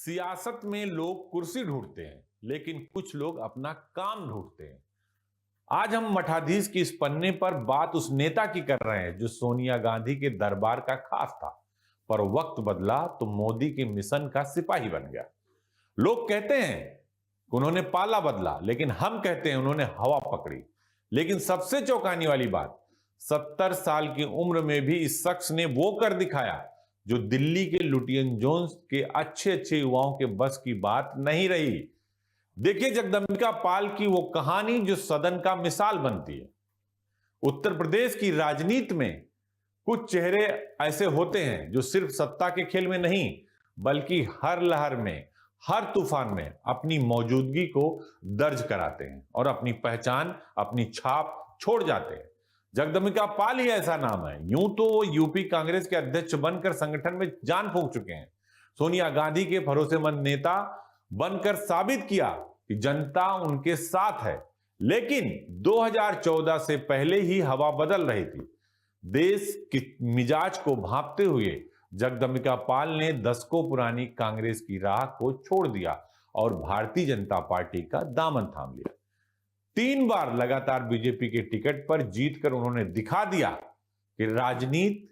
सियासत में लोग कुर्सी ढूंढते हैं, लेकिन कुछ लोग अपना काम ढूंढते हैं। आज हम मठाधीश की इस पन्ने पर बात उस नेता की कर रहे हैं जो सोनिया गांधी के दरबार का खास था, पर वक्त बदला तो मोदी के मिशन का सिपाही बन गया। लोग कहते हैं कि उन्होंने पाला बदला, लेकिन हम कहते हैं उन्होंने हवा पकड़ी। लेकिन सबसे चौंकाने वाली बात, 70 साल की उम्र में भी इस शख्स ने वो कर दिखाया जो दिल्ली के लुटियन जोन्स के अच्छे अच्छे युवाओं के बस की बात नहीं रही। देखिए जगदंबिका पाल की वो कहानी जो सदन का मिसाल बनती है। उत्तर प्रदेश की राजनीति में कुछ चेहरे ऐसे होते हैं जो सिर्फ सत्ता के खेल में नहीं, बल्कि हर लहर में, हर तूफान में अपनी मौजूदगी को दर्ज कराते हैं और अपनी पहचान, अपनी छाप छोड़ जाते हैं। जगदंबिका पाल ही ऐसा नाम है। यूं तो वो यूपी कांग्रेस के अध्यक्ष बनकर संगठन में जान फूंक चुके हैं। सोनिया गांधी के भरोसेमंद नेता बनकर साबित किया कि जनता उनके साथ है। लेकिन 2014 से पहले ही हवा बदल रही थी। देश के मिजाज को भांपते हुए जगदंबिका पाल ने दशकों पुरानी कांग्रेस की राह को छोड़ दिया और भारतीय जनता पार्टी का दामन थाम लिया। 3 बार लगातार बीजेपी के टिकट पर जीतकर उन्होंने दिखा दिया कि राजनीति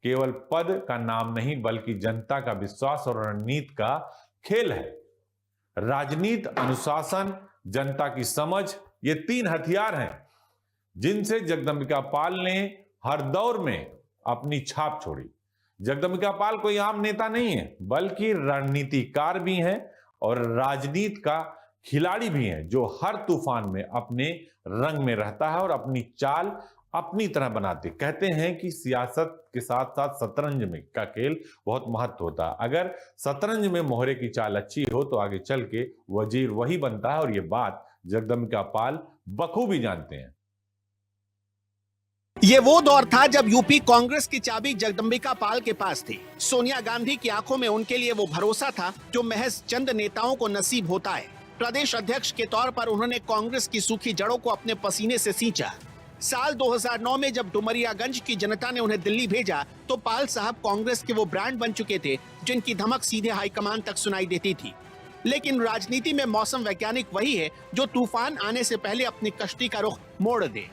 केवल पद का नाम नहीं, बल्कि जनता का विश्वास और रणनीति का खेल है। राजनीति, अनुशासन, जनता की समझ, ये 3 हथियार हैं जिनसे जगदंबिका पाल ने हर दौर में अपनी छाप छोड़ी। जगदंबिका पाल कोई आम नेता नहीं है, बल्कि रणनीतिकार भी हैं और राजनीति का खिलाड़ी भी हैं जो हर तूफान में अपने रंग में रहता है और अपनी चाल अपनी तरह बनाते। कहते हैं कि सियासत के साथ साथ शतरंज में का खेल बहुत महत्व होता है। अगर शतरंज में मोहरे की चाल अच्छी हो तो आगे चल के वजीर वही बनता है, और ये बात जगदंबिका पाल बखूबी जानते हैं। ये वो दौर था जब यूपी कांग्रेस की चाबी जगदंबिका पाल के पास थी। सोनिया गांधी की आंखों में उनके लिए वो भरोसा था जो महज चंद नेताओं को नसीब होता है। प्रदेश अध्यक्ष के तौर पर उन्होंने कांग्रेस की सूखी जड़ों को अपने पसीने से सींचा। साल 2009 में जब डुमरियागंज की जनता ने उन्हें दिल्ली भेजा तो पाल साहब कांग्रेस के वो ब्रांड बन चुके थे जिनकी धमक सीधे हाईकमान तक सुनाई देती थी। लेकिन राजनीति में मौसम वैज्ञानिक वही है जो तूफान आने से पहले अपनी कश्ती का रुख मोड़ दे।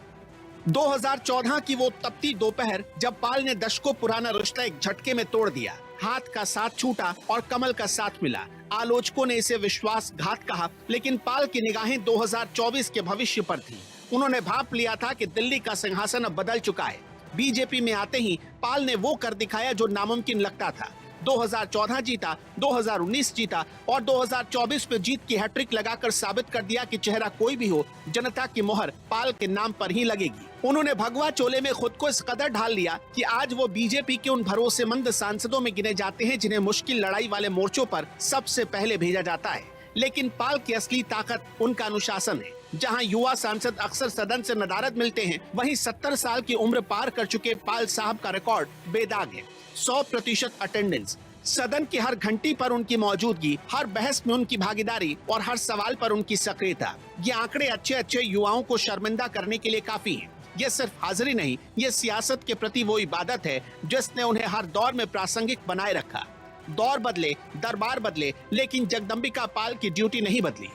2014 की वो तपती दोपहर जब पाल ने दशकों पुराना रिश्ता एक झटके में तोड़ दिया। हाथ का साथ छूटा और कमल का साथ मिला। आलोचकों ने इसे विश्वासघात कहा, लेकिन पाल की निगाहें 2024 के भविष्य पर थी। उन्होंने भांप लिया था कि दिल्ली का सिंहासन अब बदल चुका है। बीजेपी में आते ही पाल ने वो कर दिखाया जो नामुमकिन लगता था। 2014 जीता, 2019 जीता और 2024 में जीत की हैट्रिक लगाकर साबित कर दिया कि चेहरा कोई भी हो, जनता की मोहर पाल के नाम पर ही लगेगी। उन्होंने भगवा चोले में खुद को इस कदर ढाल लिया कि आज वो बीजेपी के उन भरोसेमंद सांसदों में गिने जाते हैं जिन्हें मुश्किल लड़ाई वाले मोर्चों पर सबसे पहले भेजा जाता है। लेकिन पाल की असली ताकत उनका अनुशासन है। जहां युवा सांसद अक्सर सदन से नदारद मिलते हैं, वहीं 70 साल की उम्र पार कर चुके पाल साहब का रिकॉर्ड बेदाग है। 100% अटेंडेंस, सदन की हर घंटी पर उनकी मौजूदगी, हर बहस में उनकी भागीदारी और हर सवाल पर उनकी सक्रियता। ये आंकड़े अच्छे अच्छे युवाओं को शर्मिंदा करने के लिए काफी हैं। ये सिर्फ हाजिरी नहीं, ये सियासत के प्रति वो इबादत है जिसने उन्हें हर दौर में प्रासंगिक बनाए रखा। दौर बदले, दरबार बदले, लेकिन जगदंबिका पाल की ड्यूटी नहीं बदली।